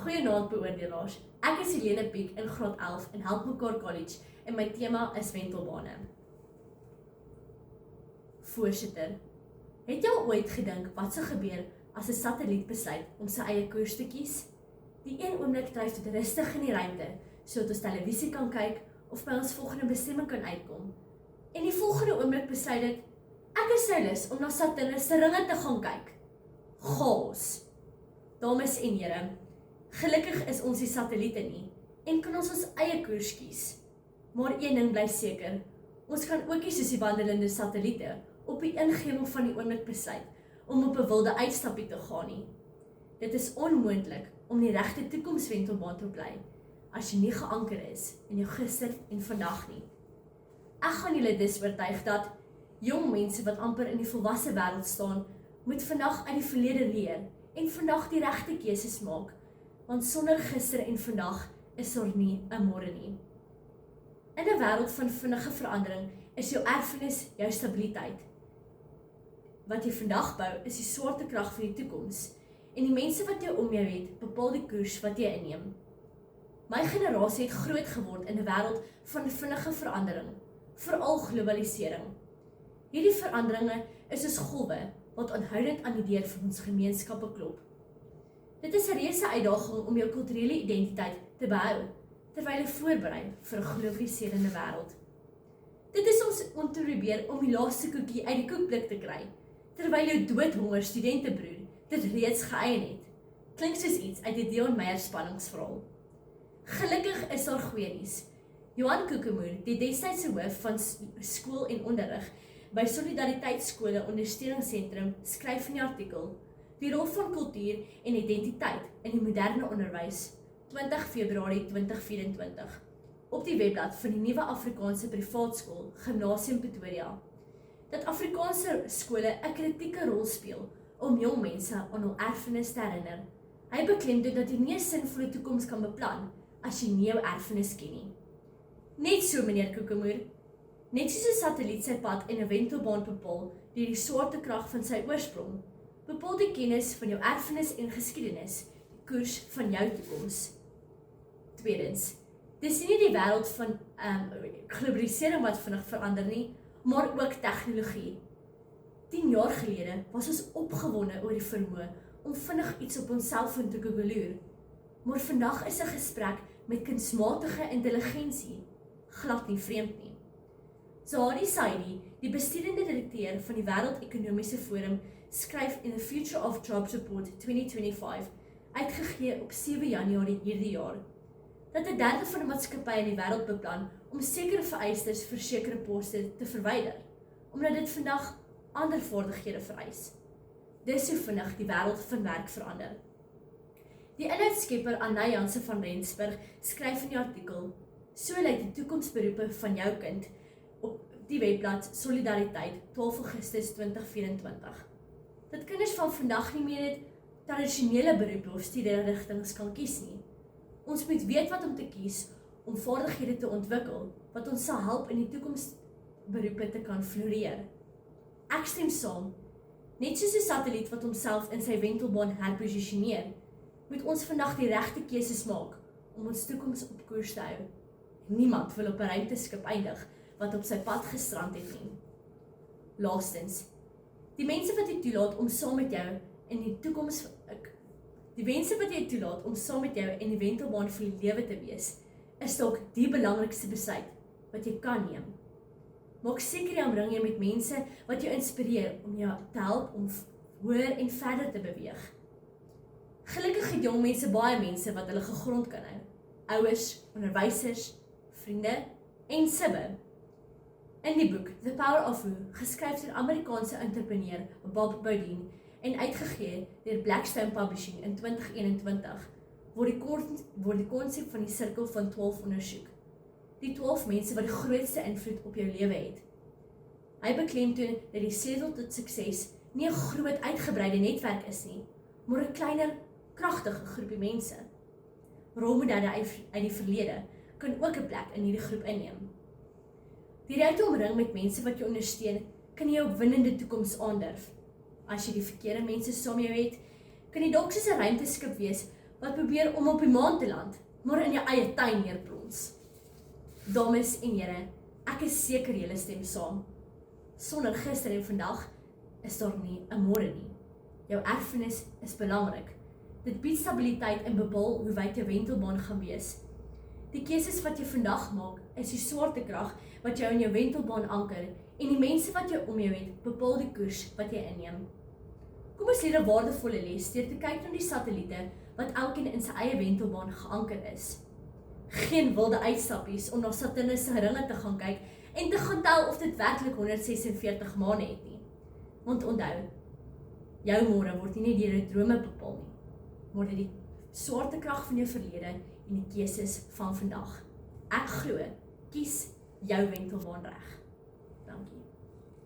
Goeienaand beoordelaars, ek is Helene Piek in graad 11 in Help Mekaar College en my tema is wentelbane. Voorsitter, het jy al ooit gedink wat sou gebeur as 'n satelliet besluit om sy eie koers te kies? Die een oomblik dryf dit rustig in die ruimte, sodat ons televisie kan kyk of by ons volgende bestemming kan uitkom. En die volgende oomblik besluit dit, ek is nou lus om na Saturnus se ringe te gaan kyk. Chaos. Dames en here, gelukkig is ons die satelliete nie en kan ons eie koers kies. Maar een ding bly seker, ons kan ook nie soos die wandelende satelliete op die ingewing van die oomblik besluit om op 'n wilde uitstappie te gaan nie. Dit is onmoontlik om die regte toekomswentelbaan te bly as jy nie geanker is in jou gister en vandag nie. Ek gaan julle dus oortuig dat jong mense wat amper in die volwasse wêreld staan, moet vandag uit die verlede leer en vandag die regte keuses maak, want sonder gister en vandag is daar nie 'n môre nie. In 'n wêreld van vinnige verandering is jou erfenis jou stabiliteit. Wat jy vandag bou is die swaartekrag van die toekoms en die mense wat jou om jou het, bepaal die koers wat jy inneem. My generasie het groot geword in 'n wêreld van vinnige verandering, veral globalisering. Hierdie veranderinge is soos golwe wat aanhoudend aan die deur van ons gemeenskappe klop. Dit is 'n reuse uitdaging om jou kulturele identiteit te behou, terwyl jy voorberei vir 'n globaliserende wêreld. Dit is om te probeer om die laaste koekie uit die koekblik te kry, terwyl jou doodhonger studentebroer dit reeds geëien het. Klink soos iets uit die Deon Meyer spanningsverhaal. Gelukkig is daar goeie nuus. Johan Kokemoer, die destydse hoof van skool en onderrig by Solidariteitsskole Ondersteuningssentrum, skryf in die artikel Die rol van kultuur en identiteit in die moderne onderwys, 20 Februarie 2024, op die webblad van die nuwe Afrikaanse privaatskool, Gymnasium Pretoria, dat Afrikaanse skole 'n kritieke rol speel om jong mense aan hul erfenis te herinner. Hy beklemtoon dat jy nie 'n sinvolle toekoms kan beplan as jy nie jou erfenis ken nie. Net so, meneer Kokemoer, net soos 'n satelliet sy pad en 'n wentelbaan bepaal deur die swaartekrag van sy oorsprong, bepaal die kennis van jou erfenis en geskiedenis die koers van jou toekoms. Tweedens, dis nie die wêreld van globalisering wat vinnig verander nie, maar ook tegnologie. 10 jaar gelede was ons opgewonde oor die vermoë om vinnig iets op ons selfoon te googleer, maar vandag is 'n gesprek met kunsmatige intelligensie glad nie vreemd nie. Zahari Saidi, die besturende direkteur van die Wêreldekonomiese Forum, skryf in the Future of Jobs Report 2025, uitgegee op 7 Januarie hierdie jaar, dat 1/3 van die maatskappye in die wêreld beplan om sekere vereistes vir sekere poste te verwyder, omdat dit vandag ander vaardighede vereis. Dis hoe vinnig die wêreld van werk verander. Die inhoudskepper Anna Janse van Rensburg skryf in die artikel, so lyk die toekomsberoepe van jou kind, op die webblad Solidariteit 12 Augustus 2024. Dat kinders van vandag nie meer net tradisionele beroepe of studierigtings kan kies nie. Ons moet weet wat om te kies om vaardighede te ontwikkel wat ons sal help in die toekomsberoepe te kan floreer. Ek stem saam. Net soos 'n satelliet wat homself in sy wentelbaan herposisioneer, moet ons vandag die regte keuses maak om ons toekoms op koers te hou. Niemand wil op 'n ruimteskip eindig wat op sy pad gestrand het nie. Laastens, die mense wat jy toelaat om saam met jou in die toekoms die mense wat jy toelaat om saam met jou in die wentelbaan vir die lewe te wees, is dalk die belangrikste besluit wat jy kan neem. Maak seker jy omring jou met mense wat jou inspireer om jou te help om hoër en verder te beweeg. Gelukkig het jong mense baie mense wat hulle gegrond kan hou. Ouers, onderwysers, vriende en sibbe. In die boek The Power of Who, geskryf deur Amerikaanse entrepreneur Bob Beaudine en uitgegee deur Blackstone Publishing in 2021, word die konsep van die sirkel van 12 ondersoek. Die 12 mense wat die grootste invloed op jou lewe het. Hy beklemtoon dat die sleutel tot sukses nie 'n groot uitgebreide netwerk is nie, maar 'n kleiner, kragtige groepie mense. Rolmodelle uit die verlede kan ook 'n plek in hierdie groep inneem. Die regte omring met mense wat jou ondersteun, kan jy 'n opwindende toekoms aandurf. As jy die verkeerde mense saam jou het, kan die dalk soos 'n ruimteskip wees wat probeer om op die maan te land, maar in jou eie tuin neerplons. Dames en here, ek is seker julle stem saam. Sonder gister en vandag is daar nie 'n môre nie. Jou erfenis is belangrik. Dit bied stabiliteit en bepaal hoe wyd jou wentelbaan gaan wees. Die keuses wat jy vandag maak, is die swaartekrag wat jou in jou wentelbaan anker en die mense wat jou om jou het, bepaal die koers wat jy inneem. Kom ons leer 'n waardevolle les deur te kyk na die satelliete wat elkeen in sy eie wentelbaan geanker is. Geen wilde uitstappies om na Saturnus se ringe te gaan kyk en te gaan tel of dit werklik 146 maane het nie. Want onthou, jou môre word nie net deur jou drome bepaal nie, maar deur die swaartekrag van jou verlede en die keuses van vandag. Ek glo, kies jou wentelbaan reg.